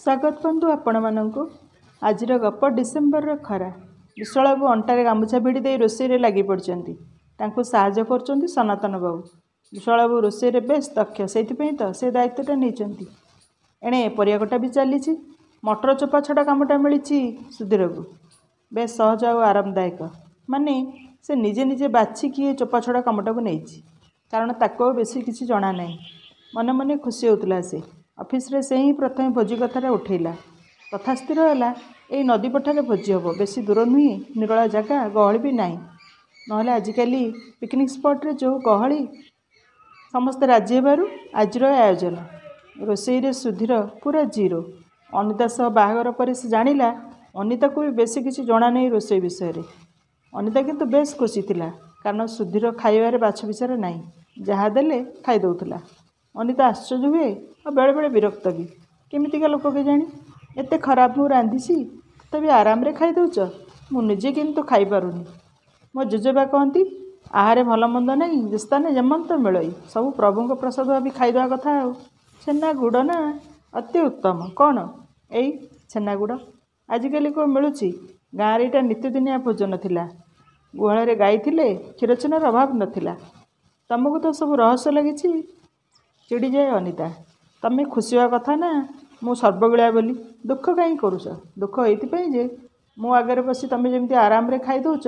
स्वागत बंधु आपण मानक आज गप डिसेम्बर खरा विशालबाबू अंटारे गामुछा भिड़ी दे रोषे लगी पड़ती साहाଯ୍य कर सनातन बाबू। विशालबाबू रोषे बेस दक्ष से से दायित्वटा नहीं एणे परिया कटा भी चली मटर चोपा छड़ा कामटा मिली सुधीर को बेस सहज और आरामदायक माने से निजे निजे बाछिकी चोपा छड़ा कामटा को नहीं कारण ताको बेसी किसी जना ना मन मन खुशी होता से ऑफिस रे से ही प्रथम भोजी कथार उठेला कथा स्थिर है यही नदी पठारे भोजी हम बेसी दूर नुहे निरला जगह गहली भी ना ना आजिकल पिकनिक स्पॉट रे जो गहली समस्ते राजी हेबारु आज आयोजन रोषे सुधीर पूरा जीरो अनिता सह बाहागर पर से जानिला अनिता को भी बेसी किसी जना नहीं रोषे विषय रे अनिता किंतु बेस खुशी थिला कारण सुधीर खाइबार बाछ विचार ना जहाँ देले खाई दउथला। अनिता आश्चर्य हुए और बेले बेले विरक्त भी केमितिका लोक के जानी एते खराब मु रांधीसी तभी आराम रे खाई दउच मुझे किंतु खाई पारुनी। मो जेजेबा कहती आहारे भल मंद नहीं जिस्ताने जमंत मिलई सब प्रभु प्रसाद भाभी खाईदा कथा छेना गुड़ ना अति उत्तम कौन एई छेना गुड़ आजिकल को मिलूची गाँव रे नित्यदिनिया भोजन थिला गुहाल गाई थिले क्षीर छेनार अभाव नथिला तुमको तो सब रहस्य लगी चिड़ी जाए अनिता तमें खुशी हुआ कथा ना मु सर्वगिला बोली दुख कहीं करुच दुख ये जे मो आगे बसी तुम जमी आराम रे खाई दौच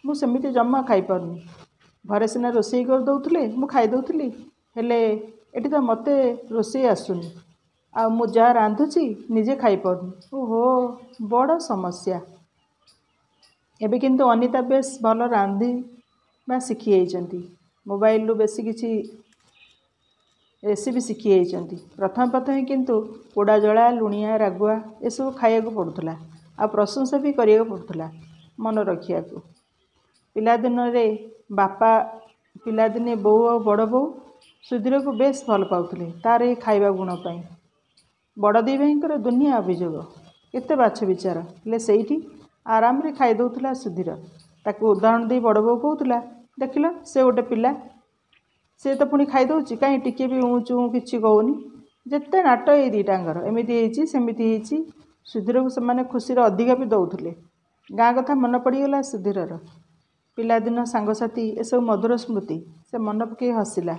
मुझे जमा खाई पारनी घरे सिना रोषे कर दौले मु खाई दौली हेले एटी तो मते रोषे आसुनी आ मु जहाँ रांधुची निजे खाई पारनी ओहो बड़ समस्या। एबे किंतु अनिता बेस भल रांधि शिखी जाइछंती मोबाइल रु बेसी किसी रेसिपी शिखी जाइछंती प्रथम प्रथम किंतु पोड़ा जला लुणिया रागुआ ये सब खाया पड़ूला आ प्रशंसा भी करिया पड़ूला मन रखिया को पिलादिन रे बापा पिलादिने बो और बड़ बो सुधीर को बेस भल पाउथले तार ये खाइबा गुण पाई बड़ दी भाईंकर दुनिया अभियोग केते बाछ विचार हेले सेठी आराम रे खाई दउथला सुधीर ताकू उदाहरण दे बड़ बो कहूला देखिल से गोटे पिला से तो पुणी खाई दौची कहीं टिके भी ऊँचू किसी कहूनी जिते नाट ये दीटांगर एमती सेमती सुधीर को से खुशी अधिका भी दौले गाँ कथा मन पड़गला सुधीर पिलादिन सांगसाथी ये सब मधुर स्मृति से मन पकई हसिला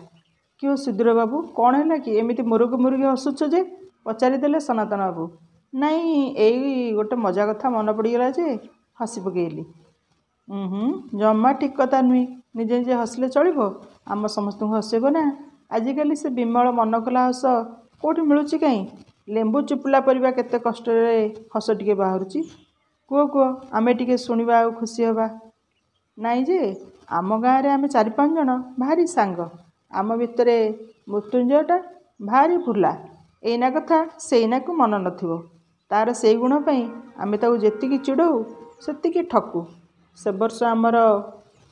कि सुधीर बाबू कौन है कि एमती मुरुग मुरुगी हसुच जे पचारिदेले सनातन बाबू नाई यही गोटे मजा कथा मन पड़गला जे हसी पकईली जमा ठीक कथा नुहे निजे निजे हसले चलो आम समस्त हसब ना आजिकल से विमल मन कला हस कौटी मिलूँ कहीं लेंबू चुपुला परिबा केते कष्ट हस टिके बाहर कह कह आमे टिके शुणा आ खुशी हवा नाई जे आम गाँव में आम 4-5 जन भारी सांग आम भितर मृत्युंजयटा भारी भुला एना कथा सेना को मन नथिबो तार से गुण पाई आमे ताऊ जेतिकी चिड़ऊ सेतिकी ठकू से वर्ष आमर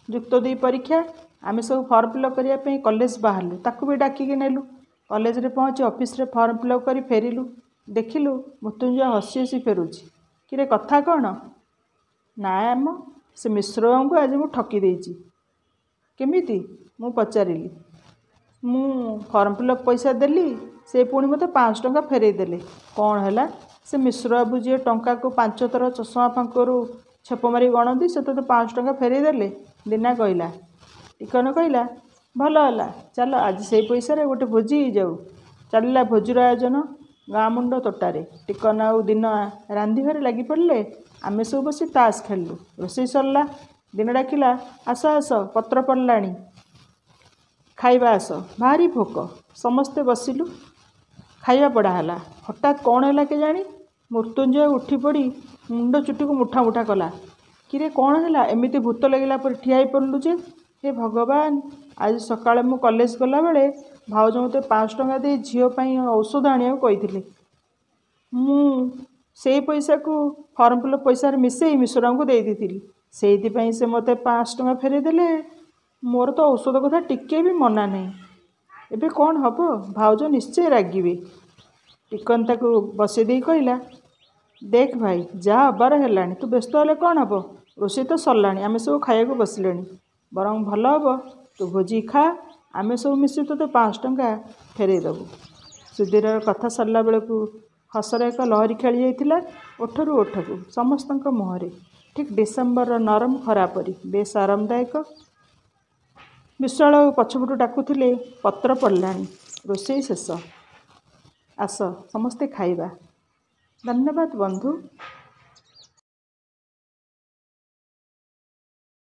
युक्त 2 परीक्षा आमे सब फॉर्म फिलअप करने कॉलेज बाहरलु ताकू भी डाकिकी नेलु कॉलेज रे पहुँची ऑफिस रे फॉर्म फिलअप कर फेरिलु देखिलु मृत्युंजय हसी हसी फेरुची कि कथा कौन ना आम से मिश्र को आज मु ठकी देइची केमिति मु पचारिली मु फॉर्म फिलअप पैसा देली से पुणी मते 5 टंका फेरई देले कौन है से मिश्र बाबू जी टंका को 5 थर चषमा फांकरू छेप मारी गणती से तो 5 टंका फेरई देले दीना कहला टिकन कहला भल है चल आज से पैसा रे गोटे भोजी जाऊ चलला भोजीर आयोजन गाँ मुंड तोटारे टिकन आउ दिन रांधिबार लगी पड़े आमे सब बसी ताश खेलु रोषे सरला दिन डाकिला आस आस पत्र पड़लाणी खाइबा आस भारी भोक समस्ते बसिलु खाइबा पड़ाला हठात कौन है के जानी मृत्युंजय उठी पड़ी मुंड चुटी को मुठा मुठा कला कि कौन है एमती भूत लगिला पर ठिया पड़लु जे हे भगवान आज सकाଳେ मु कॉलेज गला बेले भाउज मते 5 टंका दे झीपाई औषध आनिया कही मु से पैसा को फॉर्म फिलअप पैसा मिसई मिश्रा को दे दी से मते 5 टंका फेरे देले मोर तो औषध कथा टिके भी मना नहीं एबे कौन हम भाउज निश्चय रागिबे टिकन ताको बसई दे कहला देख भाई जा हबार है तू व्यस्त हेले कौन हम रोषे तो सरलाणी आमे सब खाया बसिले बरं भल हम तू भोजी खा आमे सब मिसी तो 5 टंका फेरई देबू सुधीर कथा सरला बेलू ହସର ଏକ ଲହରୀ ଖେଳି ଯାଇଥିଲା ଓଠରୁ ଓଠକୁ ସମସ୍ତଙ୍କ ମୁହଁରେ। ଠିକ୍ ଡିସେମ୍ବରର ନରମ ଖରା ପରି ବେଶ୍ ଆରାମଦାୟକ। ବିଶ୍ୱାଳ ପଛପଟୁ ଡାକୁଥିଲେ, ପତ୍ର ପଡ଼ିଲାଣି, ରୋଷେଇ ଶେଷ। ଆସ ସମସ୍ତେ ଖାଇବା। ଧନ୍ୟବାଦ ବନ୍ଧୁ।